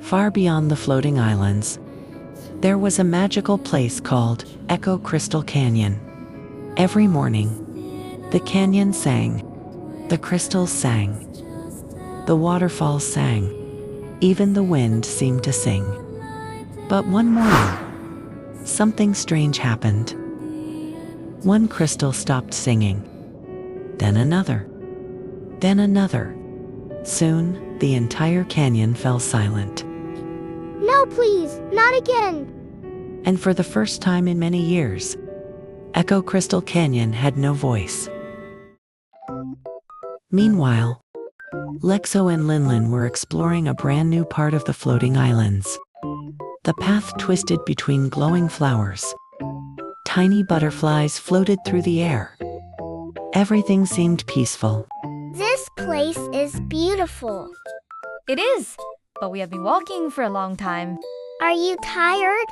Far beyond the floating islands, there was a magical place called Echo Crystal Canyon. Every morning, the canyon sang, the crystals sang, the waterfalls sang, even the wind seemed to sing. But one morning, something strange happened. One crystal stopped singing, then another, then another. Soon, the entire canyon fell silent. No, please, not again. And for the first time in many years, Echo Crystal Canyon had no voice. Meanwhile, Lexo and Linlin were exploring a brand new part of the floating islands. The path twisted between glowing flowers. Tiny butterflies floated through the air. Everything seemed peaceful. This place is beautiful. It is, but we have been walking for a long time. Are you tired?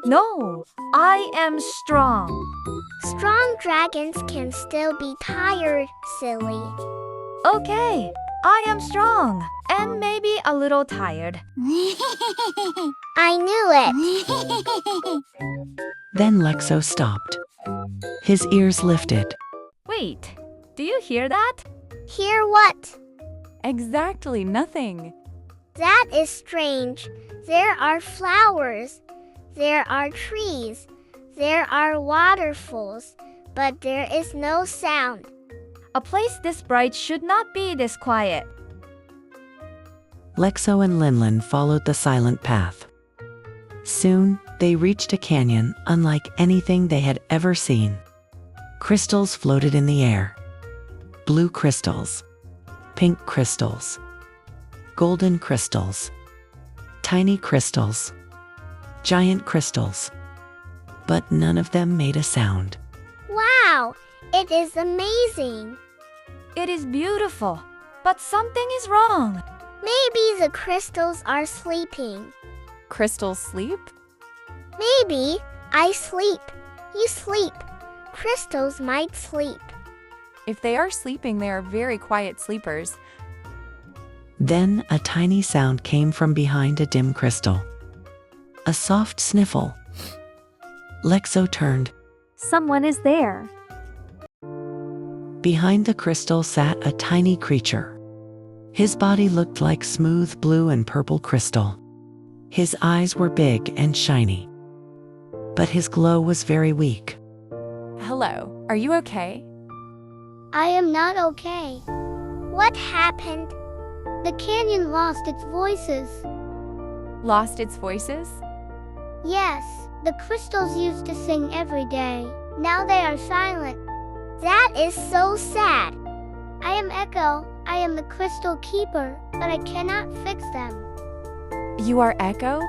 No, I am strong. Strong dragons can still be tired, silly. Okay, I am strong and maybe a little tired. I knew it. Then Lexo stopped. His ears lifted. Wait, do you hear that? Hear what? Exactly nothing. That is strange. There are flowers. There are trees. There are waterfalls. But there is no sound. A place this bright should not be this quiet. Lexo and Linlin followed the silent path. Soon, they reached a canyon unlike anything they had ever seen. Crystals floated in the air. Blue crystals, pink crystals, golden crystals, tiny crystals, giant crystals. But none of them made a sound. Wow, it is amazing. It is beautiful, but something is wrong. Maybe the crystals are sleeping. Crystals sleep? Maybe I sleep. You sleep. Crystals might sleep. If they are sleeping, they are very quiet sleepers. Then a tiny sound came from behind a dim crystal. A soft sniffle. Lexo turned. Someone is there. Behind the crystal sat a tiny creature. His body looked like smooth blue and purple crystal. His eyes were big and shiny. But his glow was very weak. Hello, are you okay? I am not okay. What happened? The canyon lost its voices. Lost its voices? Yes, the crystals used to sing every day. Now they are silent. That is so sad. I am Echo. I am the crystal keeper, but I cannot fix them. You are Echo?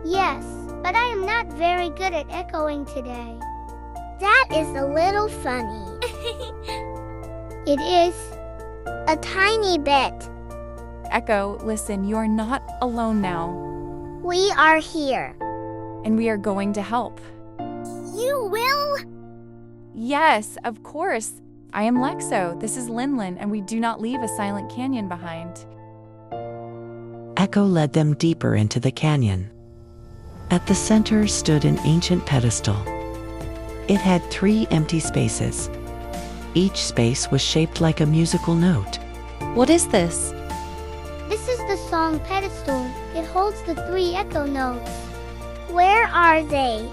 Yes, but I am not very good at echoing today. That is a little funny. It is. A tiny bit. Echo, listen, you are not alone now. We are here. And we are going to help. You will? Yes, of course. I am Lexo. This is Linlin, and we do not leave a silent canyon behind. Echo led them deeper into the canyon. At the center stood an ancient pedestal. It had 3 empty spaces. Each space was shaped like a musical note. What is this? This is the song pedestal. It holds the 3 echo notes. Where are they?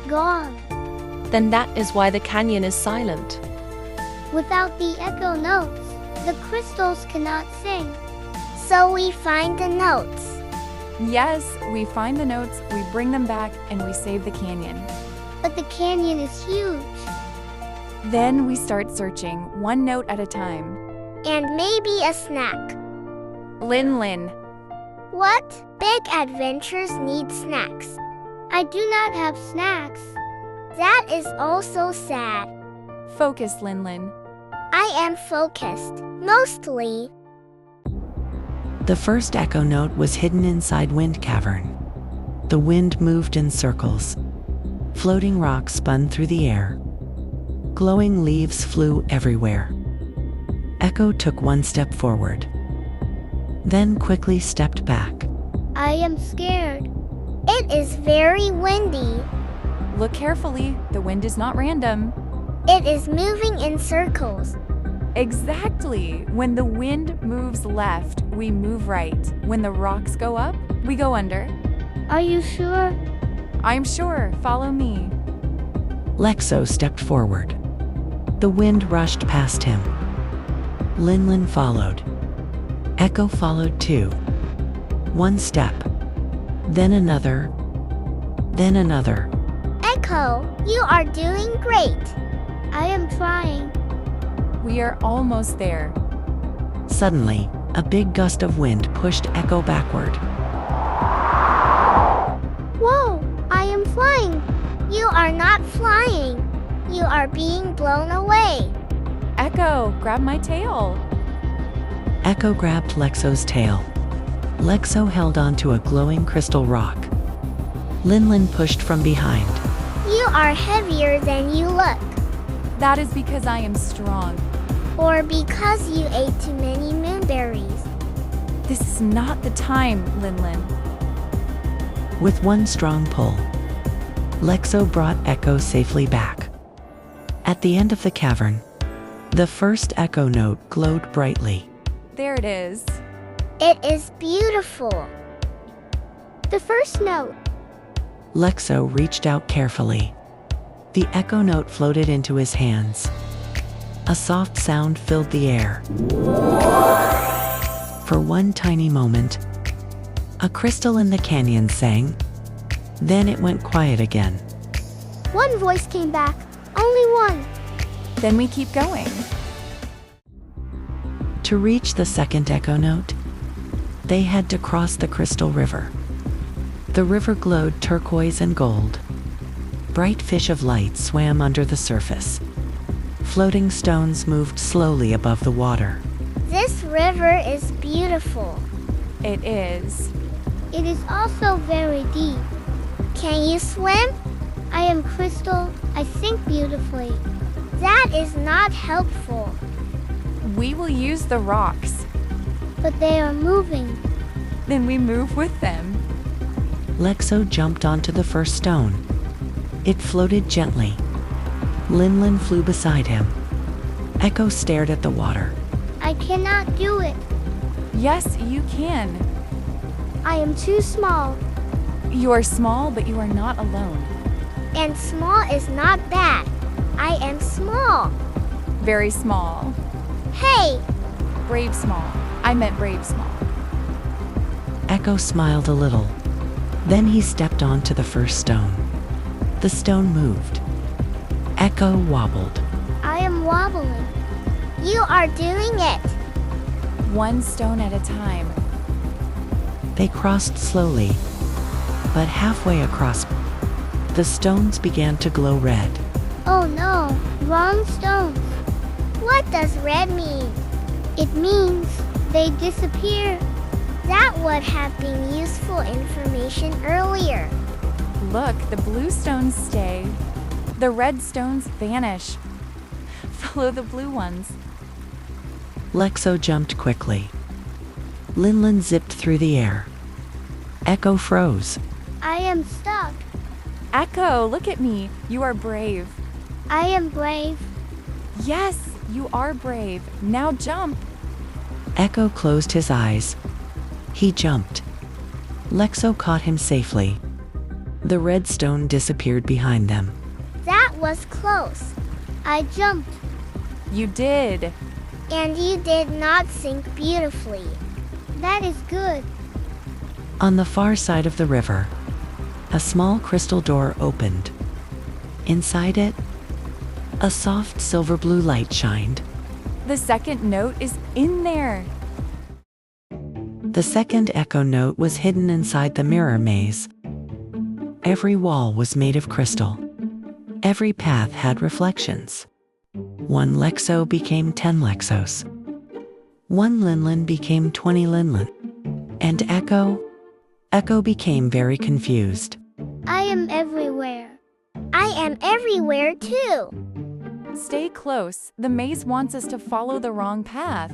Gone. Then that is why the canyon is silent. Without the echo notes, the crystals cannot sing. So we find the notes. Yes, we find the notes, we bring them back, and we save the canyon. But the canyon is huge. Then we start searching, one note at a time. And maybe a snack. Linlin. What? Big adventures need snacks. I do not have snacks. That is also sad. Focus, Linlin. I am focused, mostly. The first echo note was hidden inside Wind Cavern. The wind moved in circles. Floating rocks spun through the air. Glowing leaves flew everywhere. Echo took one step forward, then quickly stepped back. I am scared. It is very windy. Look carefully, the wind is not random. It is moving in circles. Exactly. When the wind moves left, we move right. When the rocks go up, we go under. Are you sure? I'm sure. Follow me. Lexo stepped forward. The wind rushed past him. Linlin followed. Echo followed too. One step, then another, then another. Echo, you are doing great. I am trying. We are almost there. Suddenly, a big gust of wind pushed Echo backward. Whoa, I am flying. You are not flying. You are being blown away. Echo, grab my tail. Echo grabbed Lexo's tail. Lexo held onto a glowing crystal rock. Linlin pushed from behind. You are heavier than you look. That is because I am strong. Or because you ate too many moonberries. This is not the time, Linlin. With one strong pull, Lexo brought Echo safely back. At the end of the cavern, the first echo note glowed brightly. There it is. It is beautiful. The first note. Lexo reached out carefully. The echo note floated into his hands. A soft sound filled the air. For one tiny moment, a crystal in the canyon sang. Then it went quiet again. One voice came back. Only one. Then we keep going. To reach the second echo note, they had to cross the crystal river. The river glowed turquoise and gold. Bright fish of light swam under the surface. Floating stones moved slowly above the water. This river is beautiful. It is. It is also very deep. Can you swim? I am crystal. I sink beautifully. That is not helpful. We will use the rocks. But they are moving. Then we move with them. Lexo jumped onto the first stone. It floated gently. Linlin flew beside him. Echo stared at the water. I cannot do it. Yes, you can. I am too small. You are small, but you are not alone. And small is not bad. I am small. Very small. Hey! Brave small. I meant brave small. Echo smiled a little. Then he stepped onto the first stone. The stone moved. Echo wobbled. I am wobbling. You are doing it. One stone at a time. They crossed slowly, but halfway across, the stones began to glow red. Oh no, wrong stones. What does red mean? It means they disappear. That would have been useful information earlier. Look, the blue stones stay. The red stones vanish. Follow the blue ones. Lexo jumped quickly. Linlin zipped through the air. Echo froze. I am stuck. Echo, look at me. You are brave. I am brave. Yes, you are brave. Now jump. Echo closed his eyes. He jumped. Lexo caught him safely. The red stone disappeared behind them. That was close. I jumped. You did. And you did not sink beautifully. That is good. On the far side of the river, a small crystal door opened. Inside it, a soft silver blue light shined. The second note is in there. The second echo note was hidden inside the mirror maze. Every wall was made of crystal. Every path had reflections. One Lexo became 10 Lexos. One Linlin became 20 Linlin. And Echo became very confused. I am everywhere. I am everywhere too. Stay close. The maze wants us to follow the wrong path.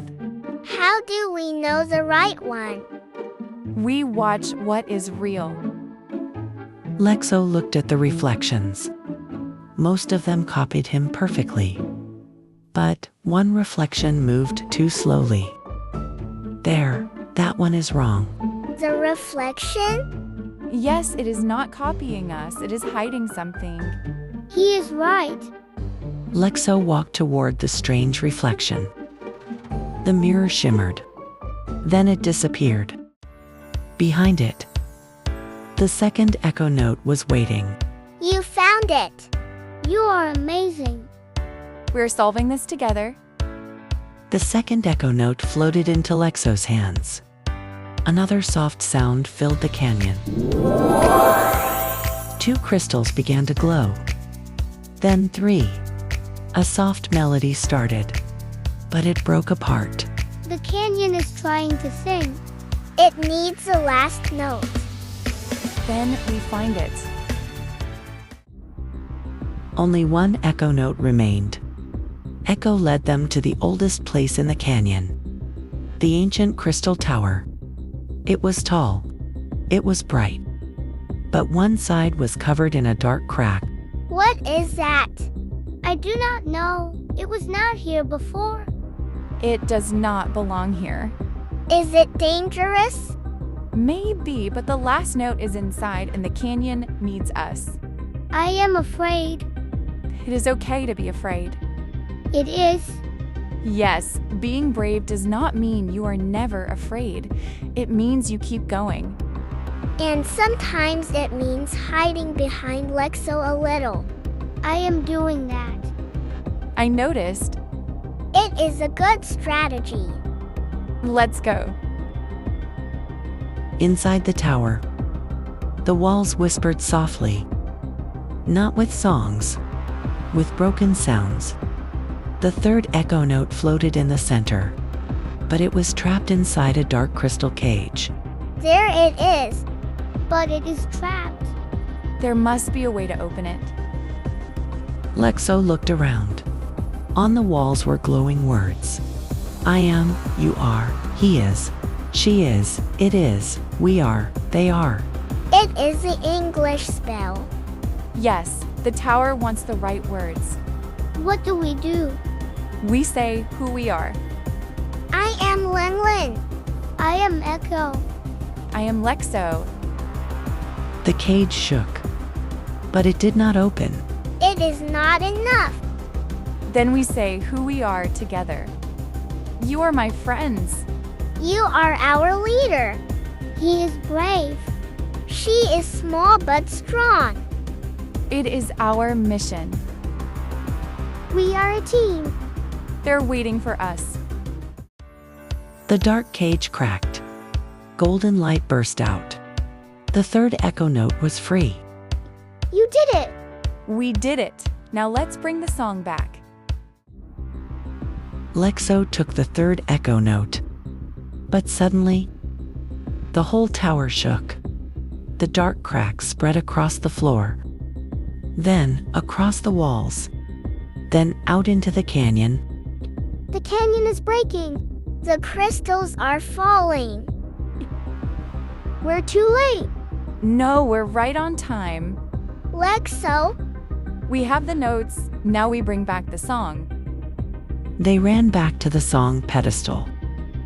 How do we know the right one? We watch what is real. Lexo looked at the reflections. Most of them copied him perfectly. But one reflection moved too slowly. There, that one is wrong. The reflection? Yes, it is not copying us. It is hiding something. He is right. Lexo walked toward the strange reflection. The mirror shimmered. Then it disappeared. Behind it, the second echo note was waiting. You found it. You are amazing. We're solving this together. The second echo note floated into Lexo's hands. Another soft sound filled the canyon. 2 crystals began to glow. Then 3. A soft melody started, but it broke apart. The canyon is trying to sing. It needs the last note. Then we find it. Only one echo note remained. Echo led them to the oldest place in the canyon, the ancient crystal tower. It was tall. It was bright. But one side was covered in a dark crack. What is that? I do not know. It was not here before. It does not belong here. Is it dangerous? Maybe, but the last note is inside and the canyon needs us. I am afraid. It is okay to be afraid. It is. Yes, being brave does not mean you are never afraid. It means you keep going. And sometimes it means hiding behind Lexo a little. I am doing that. I noticed. It is a good strategy. Let's go. Inside the tower, the walls whispered softly. Not with songs, with broken sounds. The third echo note floated in the center, but it was trapped inside a dark crystal cage. There it is. But it is trapped. There must be a way to open it. Lexo looked around. On the walls were glowing words. I am, you are, he is, she is, it is, we are, they are. It is the English spell. Yes, the tower wants the right words. What do we do? We say who we are. I am Linlin. I am Echo. I am Lexo. The cage shook, but it did not open. It is not enough. Then we say who we are together. You are my friends. You are our leader. He is brave. She is small but strong. It is our mission. We are a team. They're waiting for us. The dark cage cracked. Golden light burst out. The third echo note was free. You did it. We did it. Now let's bring the song back. Lexo took the third echo note. But suddenly, the whole tower shook. The dark cracks spread across the floor, then across the walls, then out into the canyon. The canyon is breaking. The crystals are falling. We're too late. No, we're right on time. Lexo, We have the notes. Now we bring back the song. They ran back to the song pedestal.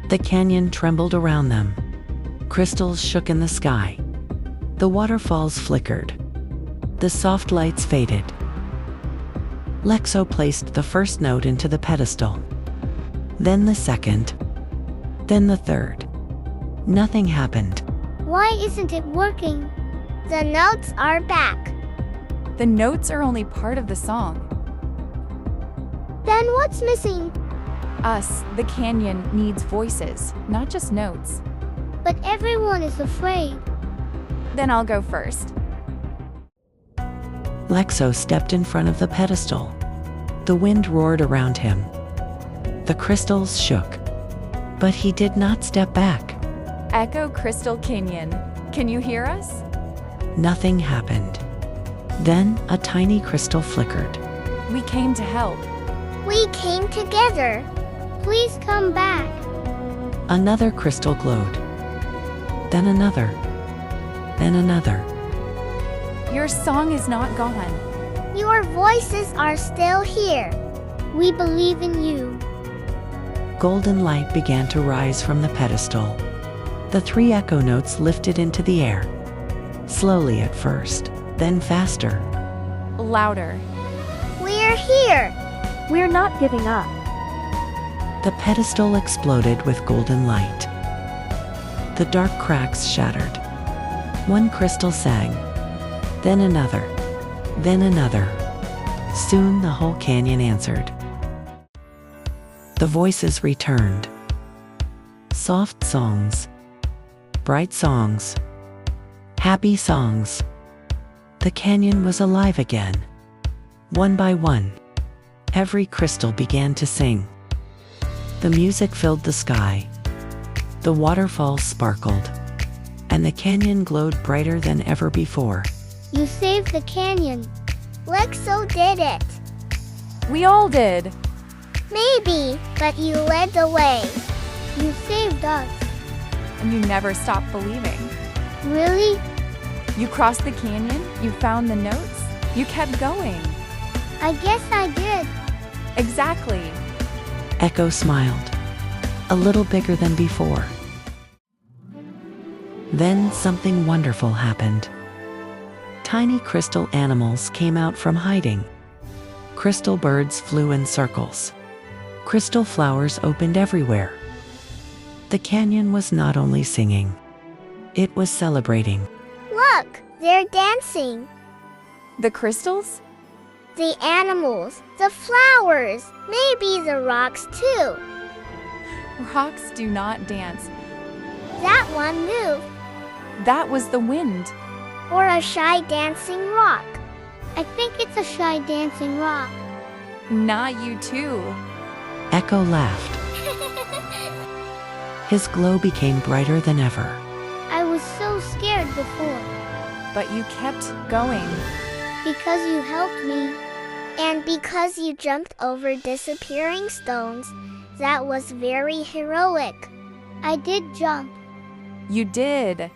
The canyon trembled around them. Crystals shook in the sky. The waterfalls flickered. The soft lights faded. Lexo placed the first note into the pedestal. Then the second. Then the third. Nothing happened. why isn't it working? The notes are back. The notes are only part of the song. Then what's missing? Us, the canyon, needs voices, not just notes. But everyone is afraid. Then I'll go first. Lexo stepped in front of the pedestal. The wind roared around him. The crystals shook. But he did not step back. Echo Crystal Canyon. Can you hear us? Nothing happened. Then a tiny crystal flickered. We came to help. We came together. Please come back. Another crystal glowed. then another, then another. Your song is not gone. Your voices are still here. We believe in you. Golden light began to rise from the pedestal. The 3 echo notes lifted into the air. Slowly at first, then faster. Louder. We're here. We're not giving up. The pedestal exploded with golden light. The dark cracks shattered. One crystal sang, then another, then another. Soon the whole canyon answered. The voices returned. Soft songs, bright songs, happy songs. The canyon was alive again. One by one, every crystal began to sing. The music filled the sky. The waterfalls sparkled, and the canyon glowed brighter than ever before. You saved the canyon. Lexo did it. We all did. Maybe, but you led the way. You saved us. And you never stopped believing. Really? You crossed the canyon, you found the notes, you kept going. I guess I did. Exactly. Echo smiled, a little bigger than before. Then something wonderful happened. Tiny crystal animals came out from hiding. Crystal birds flew in circles. Crystal flowers opened everywhere. The canyon was not only singing, it was celebrating. Look, they're dancing. The crystals? The animals, the flowers, maybe the rocks too. Rocks do not dance. That one moved. That was the wind. Or a shy dancing rock. I think it's a shy dancing rock. Not you too. Echo laughed. His glow became brighter than ever. I was so scared before. But you kept going. Because you helped me. And because you jumped over disappearing stones. That was very heroic. I did jump. You did.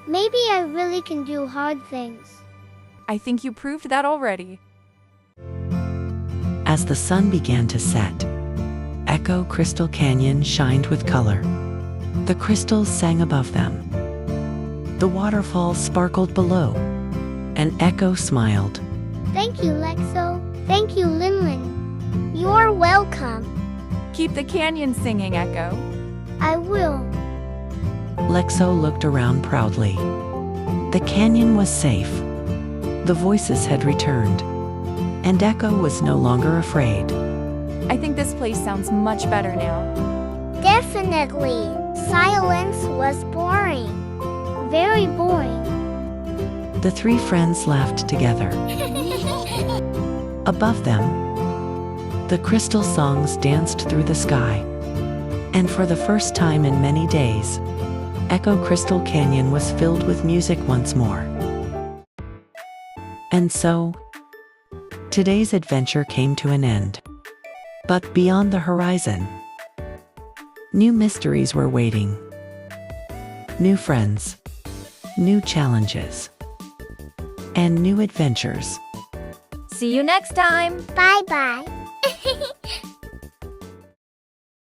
Maybe I really can do hard things. I think you proved that already. As the sun began to set, Echo Crystal Canyon shined with color. The crystals sang above them. The waterfalls sparkled below, and Echo smiled. Thank you, Lexo. Thank you, Linlin. You're welcome. Keep the canyon singing, Echo. I will. Lexo looked around proudly. The canyon was safe. The voices had returned, and Echo was no longer afraid. I think this place sounds much better now. Definitely. Silence was boring. Very boring. The 3 friends laughed together. Above them, the crystal songs danced through the sky. And for the first time in many days, Echo Crystal Canyon was filled with music once more. And so, today's adventure came to an end. But beyond the horizon, new mysteries were waiting. New friends, new challenges, and new adventures. See you next time. Bye-bye.